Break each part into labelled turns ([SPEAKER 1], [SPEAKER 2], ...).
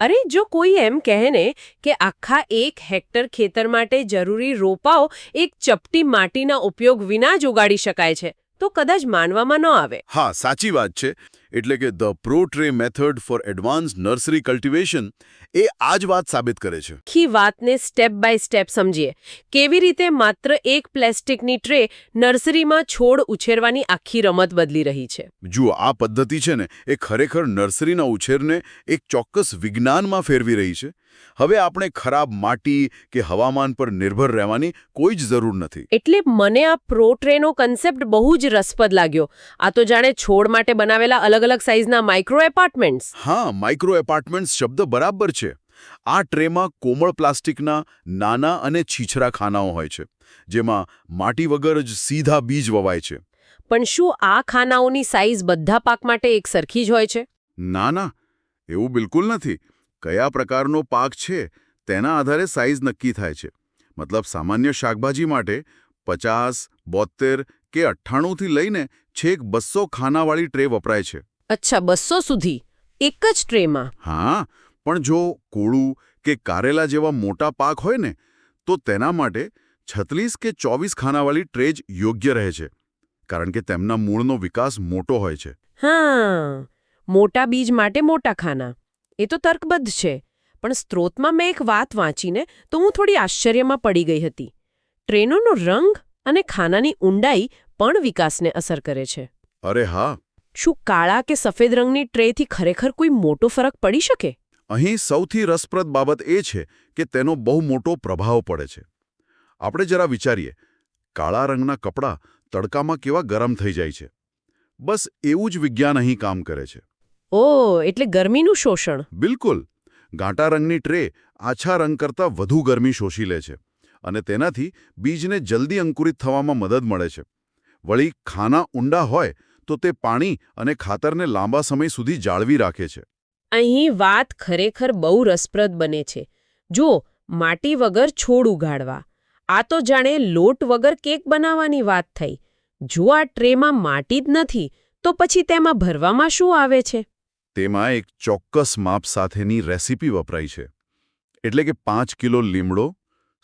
[SPEAKER 1] અરે જો કોઈ એમ કહે ને કે આખા 1 હેક્ટર ખેતર માટે જરૂરી રોપાઓ એક ચપટી માટીના ઉપયોગ વિના જ ઉગાડી શકાય છે તો કદાચ માનવામાં ન આવે.
[SPEAKER 2] હા, સાચી વાત છે. એટલે કે the pro tray method for advance nursery cultivation એ આ જ વાત સાબિત કરે છે.
[SPEAKER 1] આખી વાતને સ્ટેપ બાય સ્ટેપ સમજીએ. કેવી રીતે માત્ર એક પ્લાસ્ટિકની ટ્રે નર્સરીમાં છોડ ઉછેરવાની આખી રમત બદલી રહી છે.
[SPEAKER 2] જુઓ, આ પદ્ધતિ છે ને એ ખરેખર નર્સરીના ઉછેરને એક ચોક્કસ વિજ્ઞાનમાં ફેરવી રહી છે. હવે આપણે ખરાબ માટી કે હવામાન પર નિર્ભર રહેવાની કોઈ જ જરૂર નથી.
[SPEAKER 1] એટલે મને આ પ્રો ટ્રેનો કન્સેપ્ટ બહુ જ રસપ્રદ લાગ્યો. આ તો જાણે છોડ માટે બનાવેલા અલગ અલગ સાઇઝના માઇક્રો એપાર્ટમેન્ટ્સ.
[SPEAKER 2] હા, માઇક્રો એપાર્ટમેન્ટ્સ શબ્દ બરાબર છે. આ ટ્રેમાં કોમળ પ્લાસ્ટિકના નાના અને છીછરા ખાનાઓ હોય છે, જેમાં માટી વગર જ સીધા બીજ વવાય છે.
[SPEAKER 1] પણ શું આ ખાનાઓની સાઇઝ બધા પાક માટે એક સરખી જ હોય છે?
[SPEAKER 2] ના ના, એવું બિલકુલ નથી. કયા પ્રકારનો પાક છે તેના આધારે સાઇઝ નક્કી થાય છે. મતલબ સામાન્ય શાકભાજી માટે 50, 72 કે 98થી લઈને છેક 200 ખાનાવાળી ટ્રે વપરાય છે.
[SPEAKER 1] અચ્છા, 200 સુધી એક જ ટ્રેમાં?
[SPEAKER 2] હા, પણ જો કોળું કે કારેલા જેવા મોટા પાક હોય ને તો તેના માટે 36 કે 24 ખાનાવાળી ટ્રે જ યોગ્ય રહે છે, કારણ કે તેમના મૂળનો વિકાસ મોટો હોય છે.
[SPEAKER 1] હા, મોટા બીજ માટે મોટા ખાના. એ તો તર્કબદ્ધ છે. પણ સ્ત્રોતમાં મેં એક વાત વાંચીને તો હું થોડી આશ્ચર્યમાં પડી ગઈ હતી. ટ્રેનોનો રંગ અને ખાનાની ઊંડાઈ પણ વિકાસને અસર કરે છે.
[SPEAKER 2] અરે હા.
[SPEAKER 1] શું કાળા કે સફેદ રંગની ટ્રેથી ખરેખર કોઈ મોટો ફરક પડી શકે?
[SPEAKER 2] અહીં સૌથી રસપ્રદ બાબત એ છે કે તેનો બહુ મોટો પ્રભાવ પડે છે. આપણે જરા વિચારીએ, કાળા રંગના કપડાં તડકામાં કેવા ગરમ થઈ જાય છે. બસ એવું જ વિજ્ઞાન અહીં કામ કરે છે.
[SPEAKER 1] ઓહ, એટલે ગરમીનું શોષણ.
[SPEAKER 2] બિલકુલ. ઘાટા રંગની ટ્રે આછા રંગ કરતાં વધુ ગરમી શોષી લે છે અને તેનાથી બીજને જલ્દી અંકુરિત થવામાં મદદ મળે છે. વળી ખાના ઊંડા હોય તો તે પાણી અને ખાતરને લાંબા સમય સુધી જાળવી રાખે છે.
[SPEAKER 1] અહીં વાત ખરેખર બહુ રસપ્રદ બને છે. જો માટી વગર છોડ ઉગાડવા, આ તો જાણે લોટ વગર કેક બનાવવાની વાત થઈ. જો આ ટ્રેમાં માટી જ નથી તો પછી તેમાં ભરવામાં શું આવે છે?
[SPEAKER 2] તેમાં એક ચોક્કસ માપ સાથેની રેસીપી વપરાઈ છે. એટલે કે 5 કિલો લીમડો,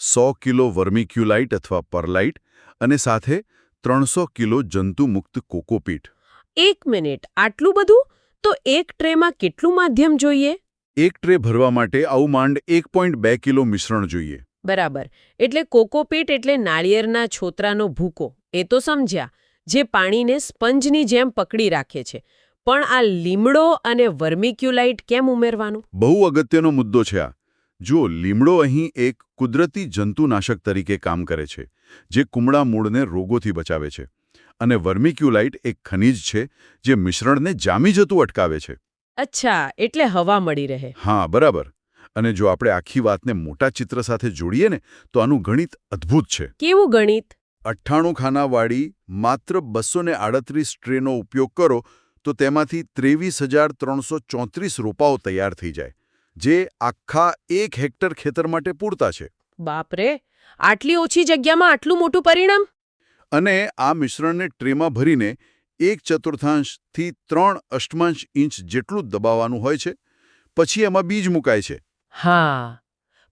[SPEAKER 2] 100 કિલો વર્મિક્યુલાઇટ અથવા પરલાઇટ અને સાથે 300 કિલો જંતુમુક્ત કોકોપીટ.
[SPEAKER 1] 1 મિનિટ, આટલું બધું? તો એક ટ્રેમાં કેટલું માધ્યમ જોઈએ?
[SPEAKER 2] એક ટ્રે ભરવા માટે આવું માંડ 1.2 કિલો મિશ્રણ જોઈએ.
[SPEAKER 1] બરાબર. એટલે કોકોપીટ એટલે નાળિયેરના છોતરાનો ભૂકો. એ તો સમજ્યા, જે પાણીને સ્પંજની જેમ પકડી રાખે છે. પણ આ લીમડો અને વર્મિક્યુલાઇટ કેમ ઉમેરવાનું?
[SPEAKER 2] બહુ અગત્યનો મુદ્દો છે આ. જુઓ, લીમડો અહીં એક કુદરતી જંતુનાશક તરીકે કામ કરે છે, જે કુમળા મૂળને રોગોથી બચાવે છે. અને વર્મિક્યુલાઇટ એક ખનિજ છે જે મિશ્રણને જામી જતું અટકાવે છે.
[SPEAKER 1] અચ્છા, એટલે હવા મળી રહે.
[SPEAKER 2] હા, બરાબર. અને જો આપણે આખી વાતને મોટા ચિત્ર સાથે જોડીએ ને તો આનું ગણિત અદ્ભુત છે.
[SPEAKER 1] કેવું ગણિત?
[SPEAKER 2] 98 ખાનાવાળી માત્ર 238 ટ્રેનો ઉપયોગ કરો તો તેમાંથી 23,334 રોપાઓ તૈયાર થઈ જાય, જે આખા 1 હેક્ટર ખેતર માટે પૂરતા છે.
[SPEAKER 1] બાપરે, આટલી ઓછી જગ્યામાં આટલું મોટું પરિણામ!
[SPEAKER 2] અને આ મિશ્રણને ટ્રેમાં ભરીને 1/4 થી 3/8 ઇંચ જેટલું જ દબાવવાનું હોય છે. પછી એમાં બીજ મુકાય છે.
[SPEAKER 1] હા,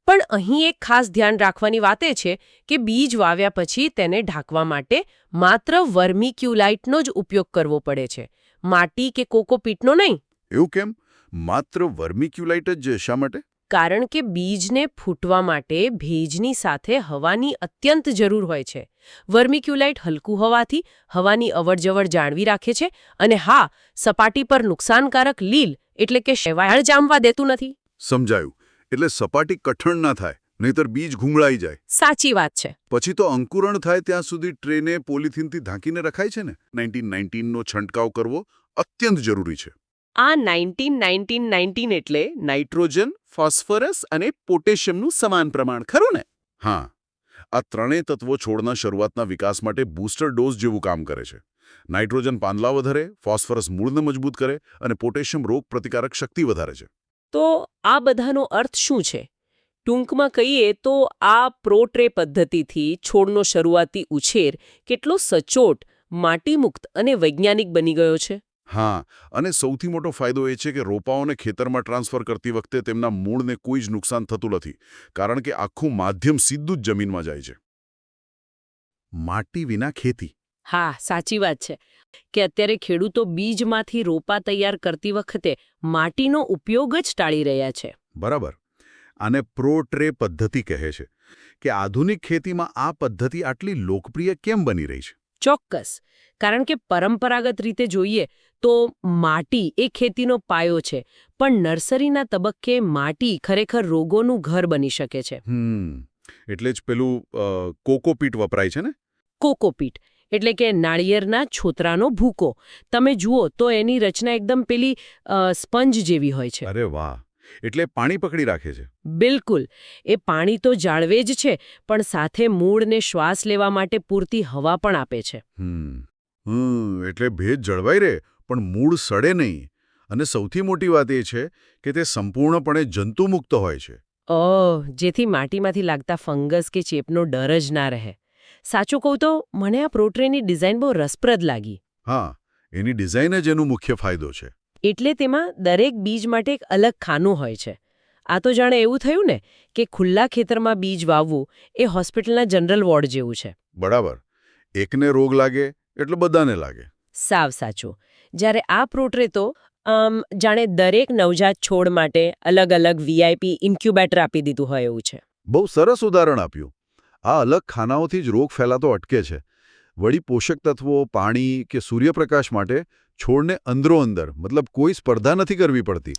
[SPEAKER 1] પણ અહીં એક ખાસ ધ્યાન રાખવાની વાત એ છે કે બીજ વાવ્યા પછી તેને ઢાંકવા માટે માત્ર વર્મિક્યુલાઇટનો જ ઉપયોગ કરવો પડે છે, માટી કે કોકોપીટનો નહીં.
[SPEAKER 2] એવું કેમ? માત્ર વર્મિક્યુલાઇટ જ શા માટે?
[SPEAKER 1] કારણ કે બીજને ફૂટવા માટે ભેજની સાથે હવાની અત્યંત જરૂર હોય છે. વર્મિક્યુલાઇટ હલકું હોવાથી હવાની અવરજવર જાળવી રાખે છે અને હા, સપાટી પર નુકસાનકારક લીલ એટલે કે શેવાળ જામવા દેતું નથી.
[SPEAKER 2] સમજાયું. એટલે સપાટી કઠણ ના થાય, નહીતર બીજ ઘૂંઘળાઈ જાય.
[SPEAKER 1] સાચી વાત છે. પછી
[SPEAKER 2] તો અંકુરણ થાય ત્યાં સુધી ટ્રેને પોલિથીનથી ઢાંકીને રખાય છે ને. 1919નો છંટકાવ કરવો અત્યંત જરૂરી છે.
[SPEAKER 1] આ 19 એટલે
[SPEAKER 3] નાઇટ્રોજન, ફોસ્ફરસ અને પોટેશિયમનું સમાન પ્રમાણ, ખરું ને?
[SPEAKER 2] હા, આ ત્રણેય તત્વો છોડના શરૂઆતના વિકાસ માટે બૂસ્ટર ડોઝ જેવું કામ કરે છે. નાઇટ્રોજન પાંદડા વધારે, ફોસ્ફરસ મૂળને મજબૂત કરે અને પોટેશિયમ રોગ પ્રતિકારક શક્તિ વધારે છે.
[SPEAKER 1] તો આ બધાનો અર્થ શું છે? ટૂંકમાં કહીએ તો આ પ્રો ટ્રે પદ્ધતિથી છોડનો શરૂઆતી ઉછેર કેટલો સચોટ, માટીમુક્ત અને વૈજ્ઞાનિક બની ગયો છે.
[SPEAKER 2] હા, અને સૌથી મોટો ફાયદો એ છે કે રોપાઓને ખેતરમાં ટ્રાન્સફર કરતી વખતે તેમના મૂળને કોઈ જ નુકસાન થતું નથી, કારણ કે આખું માધ્યમ સીધું જ જમીનમાં જાય છે. માટી વિના ખેતી.
[SPEAKER 1] હા, સાચી વાત છે કે અત્યારે ખેડૂતો બીજમાંથી રોપા તૈયાર કરતી વખતે માટીનો ઉપયોગ જ ટાળી રહ્યા છે.
[SPEAKER 2] બરાબર. આને પ્રો-ટ્રે પદ્ધતિ કહે છે કે આધુનિક ખેતીમાં આ પદ્ધતિ આટલી લોકપ્રિય કેમ બની રહી છે?
[SPEAKER 1] ચોક્કસ. કારણ કે પરંપરાગત રીતે જોઈએ તો માટી એ ખેતીનો પાયો છે, પણ નર્સરીના તબક્કે માટી ખરેખર રોગોનું ઘર બની શકે છે.
[SPEAKER 2] એટલે જ પેલું કોકોપીટ વપરાય છે ને?
[SPEAKER 1] કોકોપીટ એટલે કે નાળિયેરના છોતરાનો ભૂકો. તમે જુઓ તો એની રચના એકદમ પેલી સ્પંજ જેવી હોય છે.
[SPEAKER 2] અરે વાહ! એટલે પાણી પકડી રાખે છે.
[SPEAKER 1] બિલકુલ. એ પાણી તો જાળવે જ છે, પણ સાથે મૂળને શ્વાસ લેવા માટે પૂરતી હવા પણ આપે છે.
[SPEAKER 2] એટલે ભેજ જળવાઈ રહે, પણ મૂળ સડે નહીં. અને સૌથી મોટી વાત એ છે કે તે સંપૂર્ણપણે જંતુમુક્ત હોય છે.
[SPEAKER 1] જેથી માટીમાંથી લાગતા ફંગસ કે ચેપનો ડર જ ના રહે. સાચું કહું તો મને આ પ્રોટ્રેની ડિઝાઇન બહુ રસપ્રદ લાગી.
[SPEAKER 2] હા, એની ડિઝાઇન જ એનો મુખ્ય ફાયદો છે.
[SPEAKER 1] એટલે તેમાં દરેક બીજ માટે એક અલગ ખાનું હોય છે. આ તો જાણે એવું થયું ને કે ખુલ્લા ખેતરમાં બીજ વાવવું એ હોસ્પિટલના જનરલ વોર્ડ જેવું છે.
[SPEAKER 2] બરાબર. એકને રોગ લાગે એટલે બધાને લાગે.
[SPEAKER 1] સાવ સાચું. જ્યારે આ પ્રોટ્રે તો જાણે દરેક નવજાત છોડ માટે અલગ અલગ વીઆઈપી ઇન્ક્યુબેટર આપી દીધું હોય એવું છે.
[SPEAKER 2] બહુ સરસ ઉદાહરણ આપ્યું. આ અલગ ખાનાઓથી જ રોગ ફેલાતો અટકે છે. વળી પોષક તત્વો, પાણી કે સૂર્યપ્રકાશ માટે છોડને અંદરો-અંદર મતલબ કોઈ સ્પર્ધા નથી કરવી પડતી.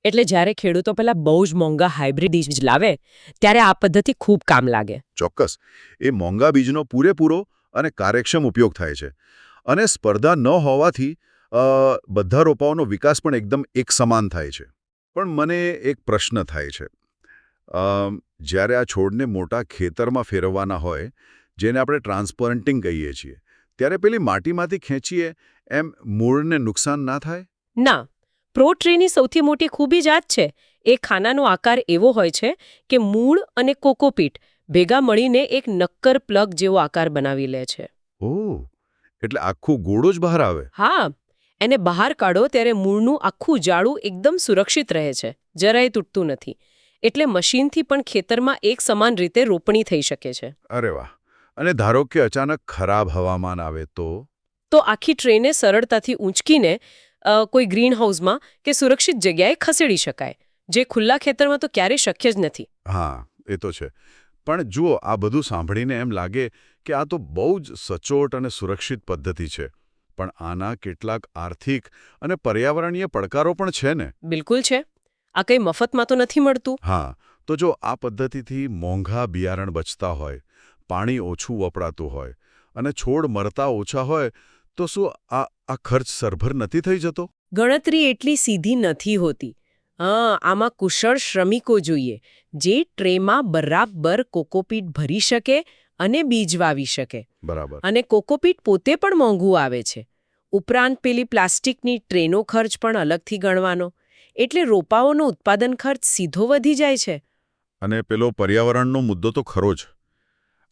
[SPEAKER 1] એટલે જ્યારે ખેડૂતો પેલા બહુ જ મોંઘા હાઇબ્રિડ બીજ લાવે ત્યારે આ પદ્ધતિ ખૂબ કામ લાગે.
[SPEAKER 2] ચોક્કસ. એ મોંઘા બીજનો પૂરેપૂરો અને કાર્યક્ષમ ઉપયોગ થાય છે. અને સ્પર્ધા ન હોવાથી બધા રોપાઓનો વિકાસ પણ એકદમ એક સમાન થાય છે. પણ મને એક પ્રશ્ન થાય છે. જ્યારે આ છોડને મોટા ખેતરમાં ફેરવવાના હોય, જેને આપણે ટ્રાન્સપ્લાન્ટિંગ કહીએ છીએ, ત્યારે પેલી માટીમાંથી ખેંચીએ એમ મૂળને નુકસાન ના થાય?
[SPEAKER 1] ના. પ્રોટ્રેની સૌથી મોટી ખૂબી જ આ જ છે. એ ખાનાનો આકાર એવો હોય છે કે મૂળ અને કોકોપીટ ભેગા મળીને એક નક્કર પ્લગ જેવો આકાર બનાવી લે છે.
[SPEAKER 2] ઓહ, એટલે આખું ગોળો જ બહાર આવે?
[SPEAKER 1] હા. એને બહાર કાઢો ત્યારે મૂળનું આખું જાળું એકદમ સુરક્ષિત રહે છે, જરાય તૂટતું નથી. એટલે મશીનથી પણ ખેતરમાં એક સમાન રીતે રોપણી થઈ શકે છે.
[SPEAKER 2] અરે વાહ! અને ધારો કે અચાનક ખરાબ હવામાન આવે તો?
[SPEAKER 1] તો આખી ટ્રેને સરળતાથી ઊંચકીને કોઈ ગ્રીન હાઉસમાં કે સુરક્ષિત જગ્યાએ ખસેડી શકાય, જે ખુલ્લા ખેતરમાં તો ક્યારેય શક્ય જ નથી.
[SPEAKER 2] હા, એ તો છે. પણ જુઓ, આ બધું સાંભળીને એમ લાગે કે આ તો બહુ જ સચોટ અને સુરક્ષિત પદ્ધતિ છે. પણ આના કેટલાક આર્થિક અને પર્યાવરણીય પડકારો પણ છે ને?
[SPEAKER 1] બિલકુલ છે. આ કંઈ મફતમાં તો નથી મળતું.
[SPEAKER 2] હા, તો જો આ પદ્ધતિથી મોંઘા બિયારણ બચતા હોય, પાણી ઓછું વપરાતું હોય અને છોડ મરતા ઓછા હોય, તો શું આ ખર્ચ સરભર નથી થઈ જતો?
[SPEAKER 1] ગણતરી એટલી સીધી નથી હોતી. આમાં કુશળ શ્રમિકો જોઈએ, જે ટ્રેમાં બરાબર કોકોપીટ ભરી શકે અને બીજ વાવી શકે.
[SPEAKER 2] બરાબર.
[SPEAKER 1] અને કોકોપીટ પોતે પણ મોંઘું આવે છે. ઉપરાંત પેલી પ્લાસ્ટિકની ટ્રેનો ખર્ચ પણ અલગથી ગણવાનો. એટલે રોપાઓનો ઉત્પાદન ખર્ચ સીધો વધી જાય છે.
[SPEAKER 2] અને પેલો પર્યાવરણનો મુદ્દો તો ખરો જ.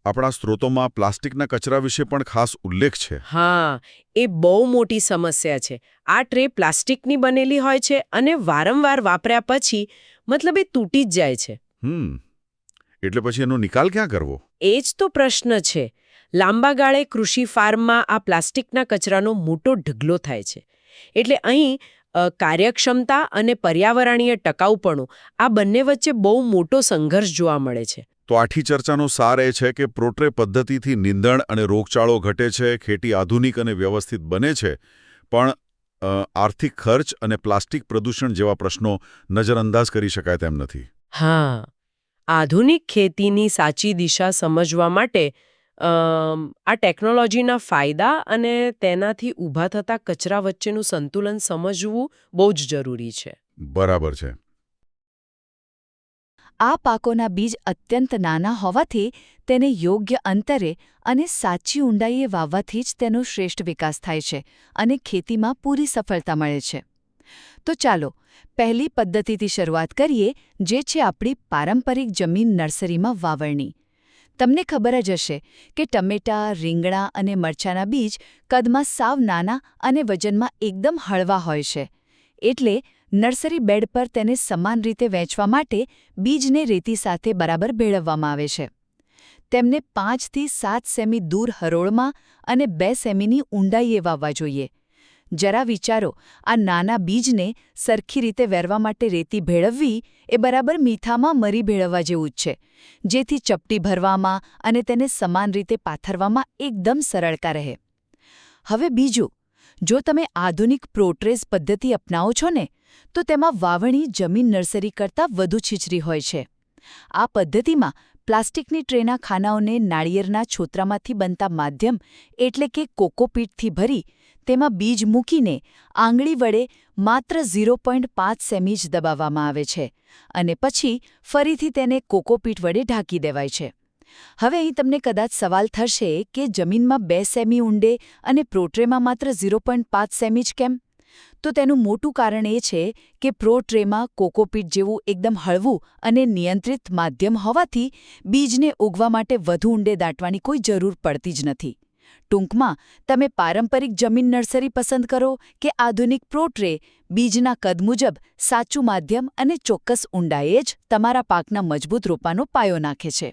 [SPEAKER 2] આપણા સ્ત્રોતોમાં પ્લાસ્ટિકના કચરા વિશે પણ ખાસ ઉલ્લેખ છે.
[SPEAKER 1] હા, એ બહુ મોટી સમસ્યા છે. આ ટ્રે પ્લાસ્ટિકની બનેલી હોય છે અને વારંવાર વાપર્યા પછી મતલબ એ તૂટી જ જાય છે.
[SPEAKER 2] એટલે પછી એનો નિકાલ ક્યાં કરવો?
[SPEAKER 1] એ જ તો પ્રશ્ન છે. લાંબા ગાળે કૃષિ ફાર્મમાં આ પ્લાસ્ટિકના કચરાનો મોટો ઢગલો થાય છે. એટલે અહીં કાર્યક્ષમતા અને પર્યાવરણીય ટકાઉપણું આ બંને વચ્ચે બહુ મોટો સંઘર્ષ જોવા મળે છે.
[SPEAKER 2] તો આઠી ચર્ચાનો સાર એ છે કે પ્રોટ્રે પદ્ધતિથી નીંદણ અને રોગચાળો ઘટે છે, ખેતી આધુનિક અને વ્યવસ્થિત બને છે, પણ આર્થિક ખર્ચ અને પ્લાસ્ટિક પ્રદૂષણ જેવા પ્રશ્નો નજરઅંદાજ કરી શકાય તેમ નથી.
[SPEAKER 1] હા, આધુનિક ખેતીની સાચી દિશા સમજવા માટે આ ટેકનોલોજીના ફાયદા અને તેનાથી ઊભા થતા કચરા વચ્ચેનું સંતુલન સમજવું બહુ જ જરૂરી છે.
[SPEAKER 2] બરાબર છે.
[SPEAKER 4] આ પાકોના બીજ અત્યંત નાના હોવાથી તેને યોગ્ય અંતરે અને સાચી ઊંડાઈએ વાવવાથી જ તેનો શ્રેષ્ઠ વિકાસ થાય છે અને ખેતીમાં પૂરી સફળતા મળે છે. તો ચાલો પહેલી પદ્ધતિથી શરૂઆત કરીએ, જે છે આપણી પારંપરિક જમીન નર્સરીમાં વાવણી. તમને ખબર જ હશે કે ટમેટાં, રીંગણાં અને મરચાંના બીજ કદમાં સાવ નાના અને વજનમાં એકદમ હળવા હોય છે. એટલે નર્સરી બેડ પર તેને સમાન રીતે વહેંચવા માટે બીજને રેતી સાથે બરાબર ભેળવવામાં આવે છે. તેમને 5 થી 7 સેમી દૂર હરોળમાં અને 2 સેમીની ઊંડાઈએ વાવવા જોઈએ. જરા વિચારો, આ નાના બીજને સરખી રીતે વેરવા માટે રેતી ભેળવવી એ બરાબર મીઠામાં મરી ભેળવવા જેવું જ છે, જેથી ચપટી ભરવામાં અને તેને સમાન રીતે પાથરવામાં એકદમ સરળતા રહે. હવે બીજું, જો તમે આધુનિક પ્રોટ્રેસ પદ્ધતિ અપનાવો છો ને, તો તેમાં વાવણી જમીન નર્સરી કરતાં વધુ છીછરી હોય છે. આ પદ્ધતિમાં પ્લાસ્ટિકની ટ્રેના ખાનાઓને નાળિયેરના છોતરામાંથી બનતા માધ્યમ એટલે કે કોકોપીટથી ભરી તેમાં બીજ મૂકીને આંગળી વડે માત્ર 0.5 સેમી જ દબાવવામાં આવે છે અને પછી ફરીથી તેને કોકોપીટ વડે ઢાંકી દેવાય છે. હવે અહીં તમને કદાચ સવાલ થશે કે જમીનમાં 2 સેમી ઊંડે અને પ્રોટ્રેમાં માત્ર 0.5 સેમી જ કેમ? તો તેનું મોટું કારણ એ છે કે પ્રોટ્રેમાં કોકોપીટ જેવું એકદમ હળવું અને નિયંત્રિત માધ્યમ હોવાથી બીજને ઉગવા માટે વધુ ઊંડે દાટવાની કોઈ જરૂર પડતી જ નથી. ટૂંકમાં, તમે પારંપરિક જમીન નર્સરી પસંદ કરો કે આધુનિક પ્રોટ્રે, બીજના કદ મુજબ સાચું માધ્યમ અને ચોક્કસ ઊંડાઈએ જ તમારા પાકના મજબૂત રોપાનો પાયો નાખે છે.